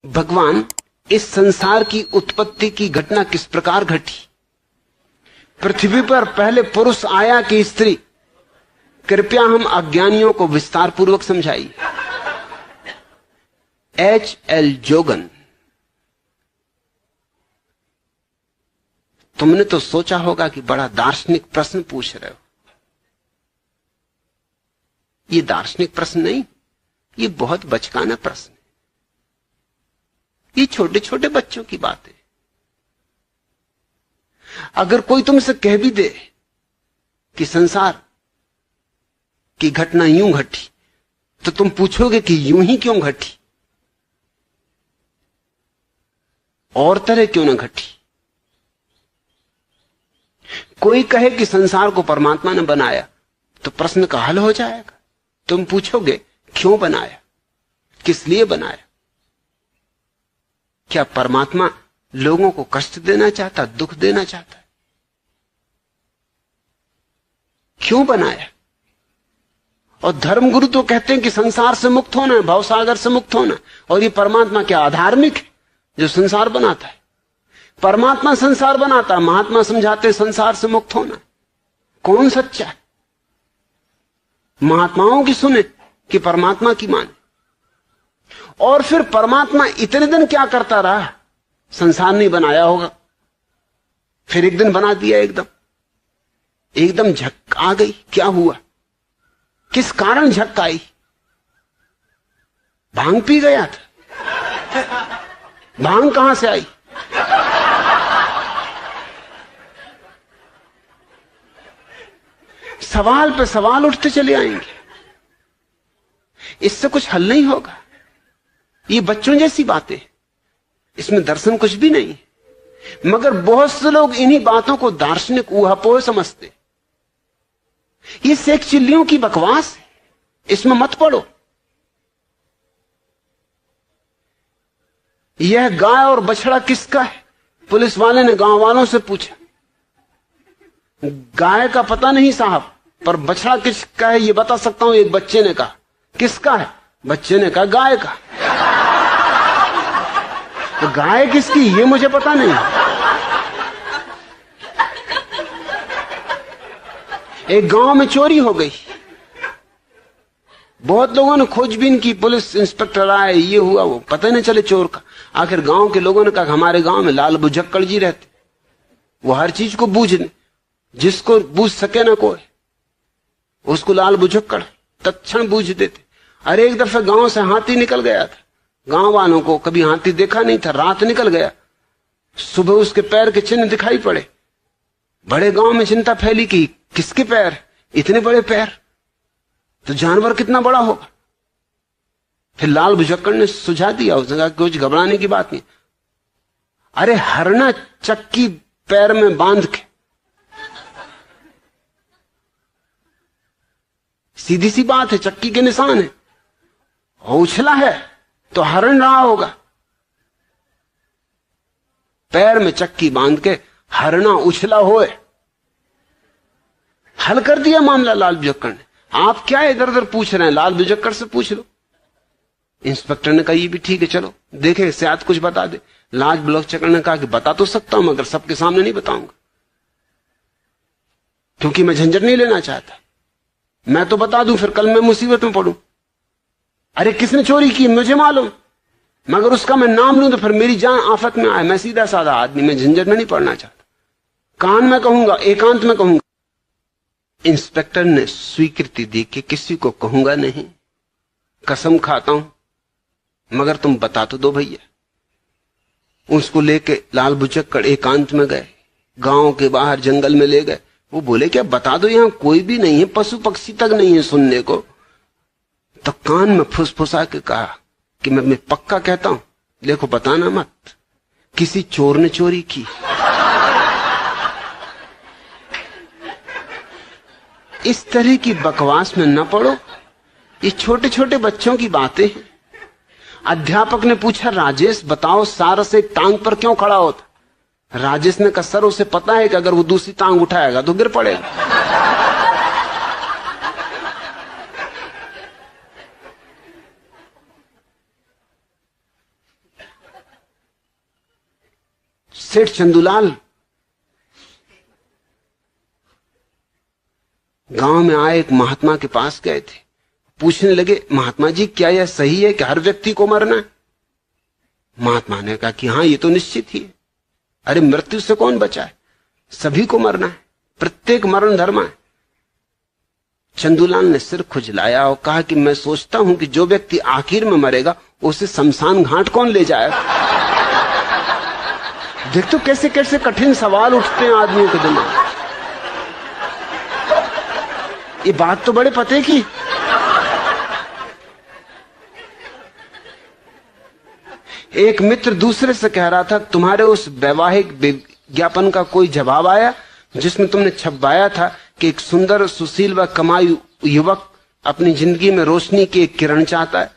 भगवान, इस संसार की उत्पत्ति की घटना किस प्रकार घटी? पृथ्वी पर पहले पुरुष आया कि स्त्री? कृपया हम अज्ञानियों को विस्तार पूर्वक समझाइए। H.L. जोगन, तुमने तो सोचा होगा कि बड़ा दार्शनिक प्रश्न पूछ रहे हो। ये दार्शनिक प्रश्न नहीं, ये बहुत बचकाना प्रश्न है। ये छोटे छोटे बच्चों की बात है। अगर कोई तुमसे कह भी दे कि संसार की घटना यूं घटी, तो तुम पूछोगे कि यूं ही क्यों घटी, और तरह क्यों ना घटी। कोई कहे कि संसार को परमात्मा ने बनाया, तो प्रश्न का हल हो जाएगा। तुम पूछोगे क्यों बनाया, किस लिए बनाया? क्या परमात्मा लोगों को कष्ट देना चाहता, दुख देना चाहता है? क्यों बनाया? और धर्मगुरु तो कहते हैं कि संसार से मुक्त होना है, भवसागर से मुक्त होना। और ये परमात्मा क्या अधार्मिक है जो संसार बनाता है? परमात्मा संसार बनाता है, महात्मा समझाते संसार से मुक्त होना। कौन सच्चा है? महात्माओं की सुने कि परमात्मा की माने? और फिर परमात्मा इतने दिन क्या करता रहा? संसार नहीं बनाया होगा, फिर एक दिन बना दिया। एकदम झक आ गई। क्या हुआ? किस कारण झक आई? भांग पी गया था? भांग कहां से आई? सवाल पे सवाल उठते चले आएंगे। इससे कुछ हल नहीं होगा। ये बच्चों जैसी बातें, इसमें दर्शन कुछ भी नहीं। मगर बहुत से लोग इन्हीं बातों को दार्शनिक ऊहापोह समझते। ये सेक चिल्लियों की बकवास है, इसमें मत पड़ो। यह गाय और बछड़ा किसका है? पुलिस वाले ने गांव वालों से पूछा। गाय का पता नहीं साहब, पर बछड़ा किसका है ये बता सकता हूं। एक बच्चे ने कहा। किसका है? बच्चे ने कहा गाय का। तो गाय किसकी ये मुझे पता नहीं। एक गांव में चोरी हो गई। बहुत लोगों ने खोजबीन की, पुलिस इंस्पेक्टर आए, ये हुआ वो, पता नहीं चले चोर का। आखिर गांव के लोगों ने कहा हमारे गांव में लाल बुझक्कड़ जी रहते, वो हर चीज को बूझने, जिसको बूझ सके ना कोई, उसको लाल बुझक्कड़ तत्क्षण बूझ देते। अरे एक दफे गांव से हाथी निकल गया था। गांव वालों को कभी हाथी देखा नहीं था, रात निकल गया। सुबह उसके पैर के चिन्ह दिखाई पड़े। बड़े गांव में चिंता फैली कि किसके पैर, इतने बड़े पैर, तो जानवर कितना बड़ा होगा। फिर लाल बुझक्कड़ ने सुझा दिया, उसने कहा कुछ घबराने की बात नहीं। अरे हरना चक्की पैर में बांध के, सीधी सी बात है, चक्की के निशान है, उछला है तो हरण रहा होगा। पैर में चक्की बांध के हरना उछला होए। हल कर दिया मामला लाल बुझक्कड़ ने। आप क्या इधर उधर पूछ रहे हैं? लाल बुझक्कड़ से पूछ लो। इंस्पेक्टर ने कहा ये भी ठीक है, चलो देखे शायद कुछ बता दे। लाल बुझक्कड़ ने कहा कि बता तो सकता हूं, मगर सबके सामने नहीं बताऊंगा, क्योंकि मैं झंझट नहीं लेना चाहता। मैं तो बता दूं फिर कल मैं मुसीबत में पड़ूं। अरे किसने चोरी की मुझे मालूम, मगर उसका मैं नाम लूं तो फिर मेरी जान आफत में आए। मैं सीधा साधा आदमी, मैं झंझट में नहीं पड़ना चाहता। कान में कहूंगा, एकांत में कहूंगा। इंस्पेक्टर ने स्वीकृति दी कि किसी को कहूंगा नहीं, कसम खाता हूं, मगर तुम बता तो दो भैया। उसको लेके लाल बुझक्कड़ एकांत में गए, गांव के बाहर जंगल में ले गए। वो बोले क्या बता दो, यहां कोई भी नहीं है, पशु पक्षी तक नहीं है सुनने को। तो कान में फुसफुसा के कहा कि मैं पक्का कहता हूं, देखो बताना मत, किसी चोर ने चोरी की। इस तरह की बकवास में न पड़ो। ये छोटे छोटे बच्चों की बातें हैं। अध्यापक ने पूछा, राजेश बताओ सारस एक टांग पर क्यों खड़ा होता? राजेश ने कहा सर उसे पता है कि अगर वो दूसरी टांग उठाएगा तो गिर पड़ेगा। सेठ चंदूलाल गांव में आए एक महात्मा के पास गए थे। पूछने लगे, महात्मा जी क्या यह सही है कि हर व्यक्ति को मरना है? महात्मा ने कहा कि हां, ये तो निश्चित ही है। अरे मृत्यु से कौन बचा है? सभी को मरना है, प्रत्येक मरण धर्म है। चंदूलाल ने सिर खुजलाया और कहा कि मैं सोचता हूं कि जो व्यक्ति आखिर में मरेगा उसे शमशान घाट कौन ले जाएगा? देख तो कैसे कैसे कठिन सवाल उठते हैं आदमियों के दिमाग। ये बात तो बड़े पते की। एक मित्र दूसरे से कह रहा था, तुम्हारे उस वैवाहिक विज्ञापन का कोई जवाब आया जिसमें तुमने छपवाया था कि एक सुंदर सुशील व कमाई युवक अपनी जिंदगी में रोशनी की एक किरण चाहता है?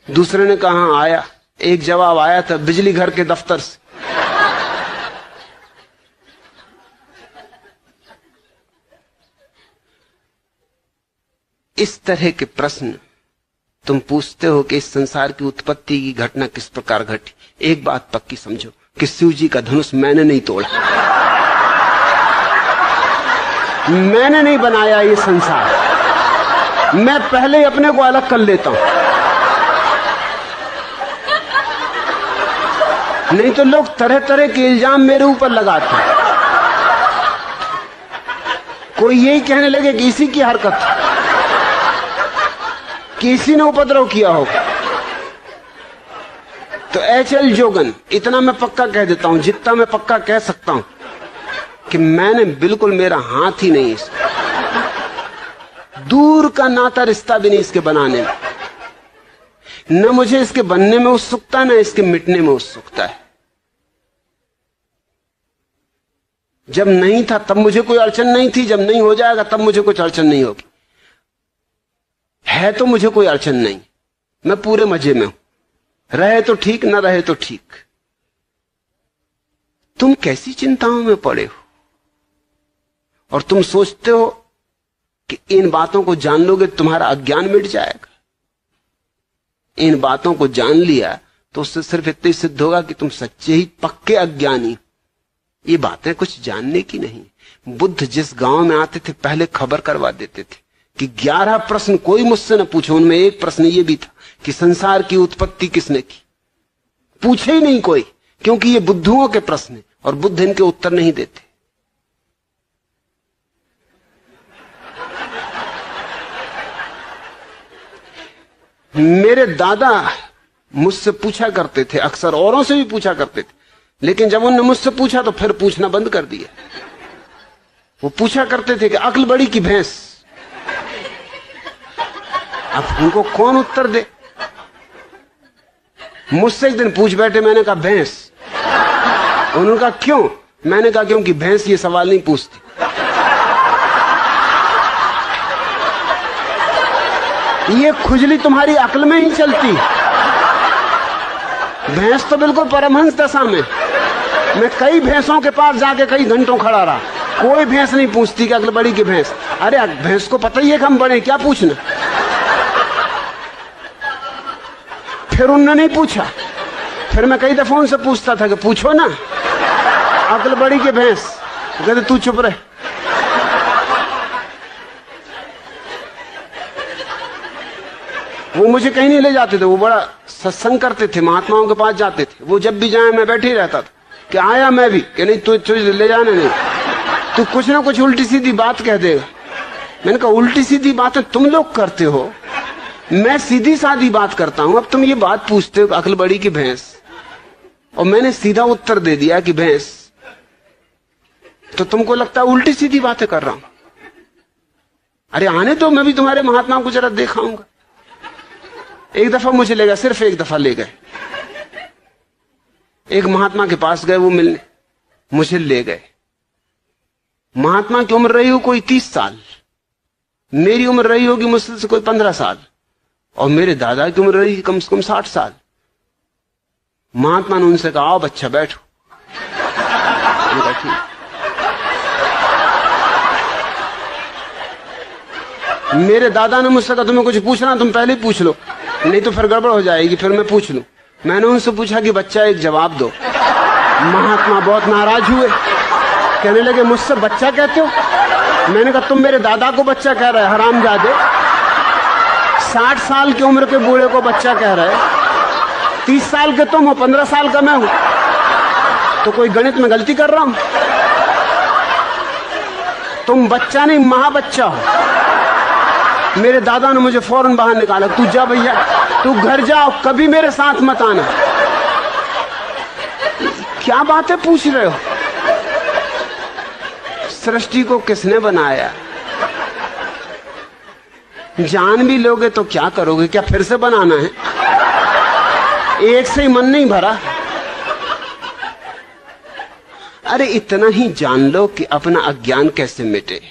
दूसरे ने कहा हाँ आया। एक जवाब आया था बिजली घर के दफ्तर से। इस तरह के प्रश्न तुम पूछते हो कि इस संसार की उत्पत्ति की घटना किस प्रकार घटी। एक बात पक्की समझो कि शिव जी का धनुष मैंने नहीं तोड़ा, मैंने नहीं बनाया ये संसार। मैं पहले अपने को अलग कर लेता हूं, नहीं तो लोग तरह तरह के इल्जाम मेरे ऊपर लगाते हैं। कोई यही कहने लगे कि इसी की हरकत, किसी ने उपद्रव किया होगा। तो एच.एल. जोगन, इतना मैं पक्का कह देता हूं, जितना मैं पक्का कह सकता हूं कि मैंने बिल्कुल, मेरा हाथ ही नहीं इसका, दूर का नाता रिश्ता भी नहीं इसके बनाने में। न मुझे इसके बनने में उत्सुकता, न इसके मिटने में उत्सुकता है। जब नहीं था तब मुझे कोई अड़चन नहीं थी, जब नहीं हो जाएगा तब मुझे कुछ अड़चन नहीं होगी। है तो मुझे कोई अड़चन नहीं, मैं पूरे मजे में हूं। रहे तो ठीक, न रहे तो ठीक। तुम कैसी चिंताओं में पड़े हो और तुम सोचते हो कि इन बातों को जान लोगे तुम्हारा अज्ञान मिट जाएगा। इन बातों को जान लिया तो उससे सिर्फ इतना ही सिद्ध होगा कि तुम सच्चे ही पक्के अज्ञानी। ये बातें कुछ जानने की नहीं। बुद्ध जिस गांव में आते थे पहले खबर करवा देते थे कि 11 प्रश्न कोई मुझसे न पूछो। उनमें एक प्रश्न ये भी था कि संसार की उत्पत्ति किसने की। पूछे ही नहीं कोई, क्योंकि ये बुद्धुओं के प्रश्न है और बुद्ध इनके उत्तर नहीं देते। मेरे दादा मुझसे पूछा करते थे, अक्सर औरों से भी पूछा करते थे, लेकिन जब उन्होंने मुझसे पूछा तो फिर पूछना बंद कर दिया। वो पूछा करते थे कि अक्ल बड़ी की भैंस। अब उनको कौन उत्तर दे। मुझसे एक दिन पूछ बैठे, मैंने कहा भैंस। उन्होंने कहा क्यों? मैंने कहा क्योंकि भैंस ये सवाल नहीं पूछती। ये खुजली तुम्हारी अक्ल में ही चलती। भैंस तो बिल्कुल परमहंस दशा में। मैं कई भैंसों के पास जाके कई घंटों खड़ा रहा, कोई भैंस नहीं पूछती कि अक्ल बड़ी की भैंस। अरे भैंस को पता ही है कि हम बड़े, क्या पूछना। फिर उन्होंने नहीं पूछा। फिर मैं कई दफा उनसे पूछता था कि पूछो ना अक्ल बड़ी की भैंस। कहते तू चुप रहे। वो मुझे कहीं नहीं ले जाते थे। वो बड़ा सत्संग करते थे, महात्माओं के पास जाते थे। वो जब भी जाए मैं बैठे ही रहता था कि आया मैं भी, कि नहीं तू ले जाना नहीं, तू कुछ ना कुछ उल्टी सीधी बात कह देगा। मैंने कहा उल्टी सीधी बातें तुम लोग करते हो, मैं सीधी सादी बात करता हूं। अब तुम ये बात पूछते हो अक्ल बड़ी की भैंस, और मैंने सीधा उत्तर दे दिया कि भैंस, तो तुमको लगता है उल्टी सीधी बातें कर रहा हूं। अरे आने दो, मैं भी तुम्हारे महात्मा को जरा दिखाऊंगा। एक दफा मुझे ले गए, सिर्फ एक दफा ले गए। एक महात्मा के पास गए वो मिलने, मुझे ले गए। महात्मा की उम्र रही हो कोई 30 साल, मेरी उम्र रही होगी मुश्किल से कोई 15 साल, और मेरे दादा की उम्र रही कम से कम 60 साल। महात्मा ने उनसे कहा आओ बच्चा बैठो। ठीक। मेरे दादा ने मुझसे कहा तुम्हें कुछ पूछना तुम पहले ही पूछ लो, नहीं तो फिर गड़बड़ हो जाएगी, फिर मैं पूछ लूं। मैंने उनसे पूछा कि बच्चा एक जवाब दो। महात्मा बहुत नाराज हुए, कहने लगे मुझसे बच्चा कहते हो? मैंने कहा तुम मेरे दादा को बच्चा कह रहे हरामजादे, 60 साल की उम्र के बूढ़े को बच्चा कह रहे, 30 साल के तुम हो, 15 साल का मैं हूं, तो कोई गणित में गलती कर रहा हूं? तुम बच्चा नहीं महाबच्चा हो। मेरे दादा ने मुझे फौरन बाहर निकाला, तू जा भैया, तू घर जाओ, कभी मेरे साथ मत आना। क्या बातें पूछ रहे हो? सृष्टि को किसने बनाया? जान भी लोगे तो क्या करोगे? क्या फिर से बनाना है? एक से ही मन नहीं भरा। अरे इतना ही जान लो कि अपना अज्ञान कैसे मिटे।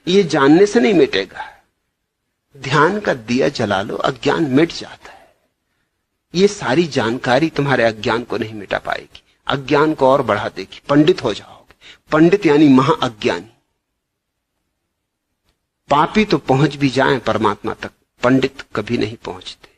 ये जानने से नहीं मिटेगा। ध्यान का दिया जला लो, अज्ञान मिट जाता है। ये सारी जानकारी तुम्हारे अज्ञान को नहीं मिटा पाएगी, अज्ञान को और बढ़ा देगी। पंडित हो जाओगे। पंडित यानी महाअज्ञानी। पापी तो पहुंच भी जाएं परमात्मा तक, पंडित कभी नहीं पहुंचते।